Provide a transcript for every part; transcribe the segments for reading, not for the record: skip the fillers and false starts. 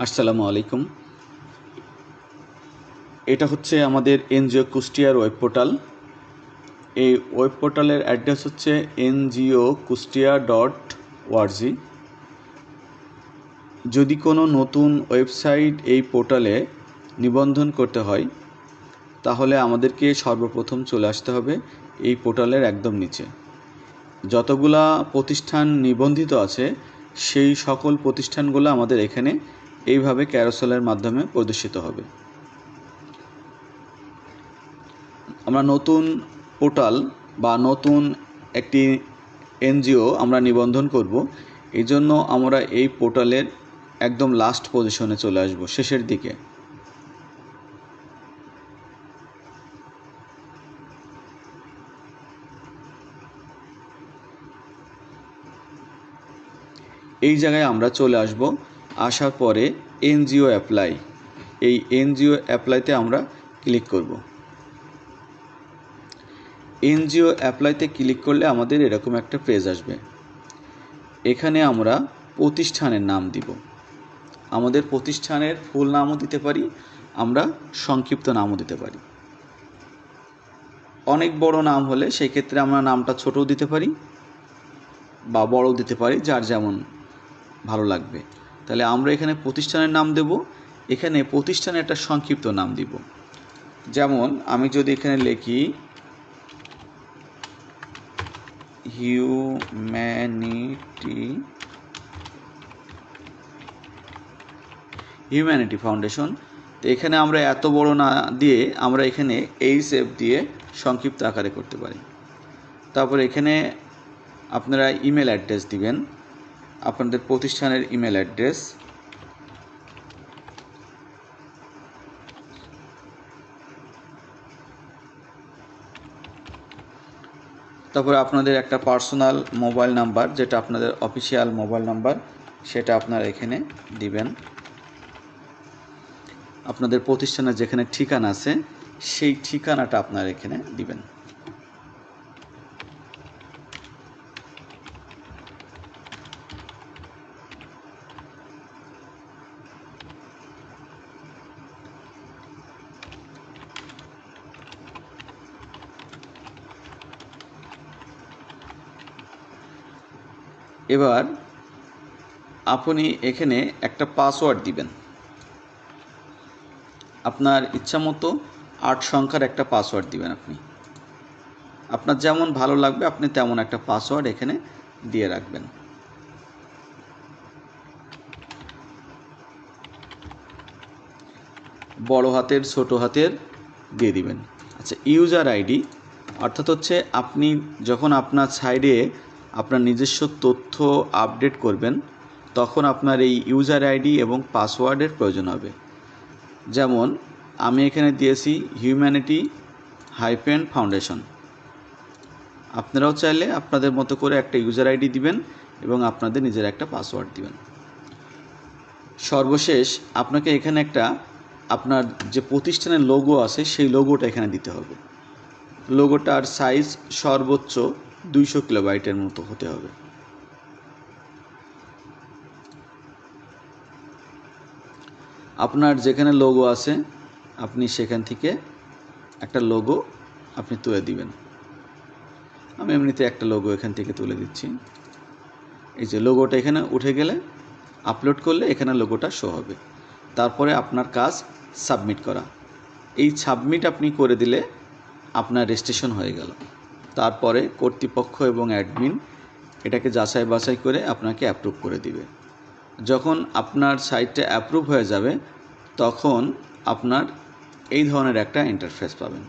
আসসালামু আলাইকুম। এটা হচ্ছে আমাদের এনজিও কুষ্টিয়ার ওয়েব পোর্টাল। এই ওয়েব পোর্টালের অ্যাড্রেস হচ্ছে NGO-Kustia.org। যদি কোনো নতুন ওয়েবসাইট এই পোর্টালে নিবন্ধন করতে হয় তাহলে আমাদেরকে সর্বপ্রথম চলে আসতে হবে এই পোর্টালের একদম নিচে। যতগুলা প্রতিষ্ঠান নিবন্ধিত আছে সেই সকল প্রতিষ্ঠানগুলো আমাদের এখানে এইভাবে ক্যারোসেলের মাধ্যমে প্রদর্শিত হবে। আমরা নতুন পোর্টাল বা নতুন একটি এনজিও আমরা নিবন্ধন করব, এই জন্য আমরা এই পোর্টালের একদম লাস্ট পজিশনে চলে আসব, শেষের দিকে। এই জায়গায় আমরা চলে আসব। আসার পরে এনজিও অ্যাপ্লাই, এই এনজিও অ্যাপ্লাইতে আমরা ক্লিক করব। এনজিও অ্যাপ্লাইতে ক্লিক করলে আমাদের এরকম একটা পেজ আসবে। এখানে আমরা প্রতিষ্ঠানের নাম দিব। আমাদের প্রতিষ্ঠানের ফুল নামও দিতে পারি, আমরা সংক্ষিপ্ত নামও দিতে পারি। অনেক বড় নাম হলে সেই ক্ষেত্রে আমরা নামটা ছোটও দিতে পারি বা বড়ও দিতে পারি, যার যেমন ভালো লাগবে। তাহলে আমরা এখানে প্রতিষ্ঠানের নাম দেব। এখানে প্রতিষ্ঠানের একটা সংক্ষিপ্ত নাম দিব। যেমন আমি যদি এখানে লিখি হিউম্যানিটি ফাউন্ডেশন, তো এখানে আমরা এত বড় না দিয়ে আমরা এখানে HF দিয়ে সংক্ষিপ্ত আকারে করতে পারি। তারপর এখানে আপনারা ইমেল অ্যাড্রেস দিবেন, আপনাদের প্রতিষ্ঠানের ইমেল অ্যাড্রেস। তারপরে আপনাদের একটা পার্সোনাল মোবাইল নাম্বার, যেটা আপনাদের অফিসিয়াল মোবাইল নাম্বার, সেটা আপনারা এখানে দিবেন। আপনাদের প্রতিষ্ঠানের যেখানে ঠিকানা আছে সেই ঠিকানাটা আপনারা এখানে দিবেন। এবার আপনি এখানে একটা পাসওয়ার্ড দিবেন। আপনার ইচ্ছামতো 8 সংখ্যার একটা পাসওয়ার্ড দিবেন। আপনার যেমন ভালো লাগবে আপনি তেমন একটা পাসওয়ার্ড এখানে দিয়ে রাখবেন। বড় হাতের ছোট হাতের দিয়ে দিবেন। আচ্ছা, ইউজার আইডি অর্থাৎ হচ্ছে আপনি যখন আপনার সাইডে আপনার নিজস্ব তথ্য আপডেট করবেন তখন আপনার এই ইউজার আইডি এবং পাসওয়ার্ডের প্রয়োজন হবে। যেমন আমি এখানে দিয়েছি হিউম্যানিটি-ফাউন্ডেশন। আপনারাও চাইলে আপনাদের মতো করে একটা ইউজার আইডি দিবেন এবং আপনাদের নিজের একটা পাসওয়ার্ড দিবেন। সর্বশেষ আপনাকে এখানে একটা আপনার যে প্রতিষ্ঠানের লোগো আছে সেই লোগোটা এখানে দিতে হবে। লোগোটার সাইজ সর্বোচ্চ 200 কিলোবাইটের মতো হতে হবে। আপনার যেখানে লোগো আছে আপনি সেখান থেকে একটা লোগো আপনি তুলে দিবেন। আমি এমনিতে একটা লোগো এখান থেকে তুলে দিচ্ছি। এই যে লোগোটা এখানে উঠে গেলে আপলোড করলে এখানে লোগোটা শো হবে। তারপরে আপনার কাজ সাবমিট করা। এই সাবমিট আপনি করে দিলে আপনার রেজিস্ট্রেশন হয়ে গেল। তারপরে কর্তৃপক্ষ এবং অ্যাডমিন এটাকে যাচাই বাছাই করে আপনাকে অ্যাপ্রুভ করে দিবে। যখন আপনার সাইটটা অ্যাপ্রুভ হয়ে যাবে তখন আপনার এই ধরনের একটা ইন্টারফেস পাবেন।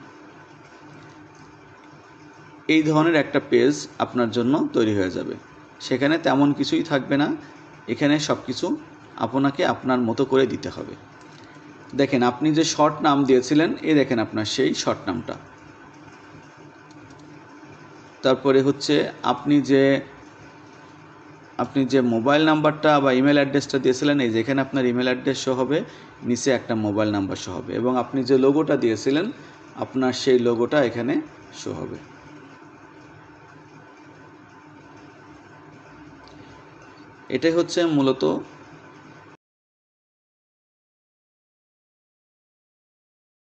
এই ধরনের একটা পেজ আপনার জন্য তৈরি হয়ে যাবে। সেখানে তেমন কিছুই থাকবে না, এখানে সব কিছু আপনাকে আপনার মতো করে দিতে হবে। দেখেন আপনি যে শর্ট নাম দিয়েছিলেন, এই দেখেন আপনার সেই শর্ট নামটা। তারপরে হচ্ছে আপনি যে মোবাইল নাম্বারটা বা ইমেল অ্যাড্রেসটা দিয়েছিলেন, এই যেখানে আপনার ইমেল অ্যাড্রেস শো হবে, নিচে একটা মোবাইল নাম্বার শো হবে, এবং আপনি যে লোগোটা দিয়েছিলেন আপনার সেই লোগোটা এখানে শো হবে। এটাই হচ্ছে মূলত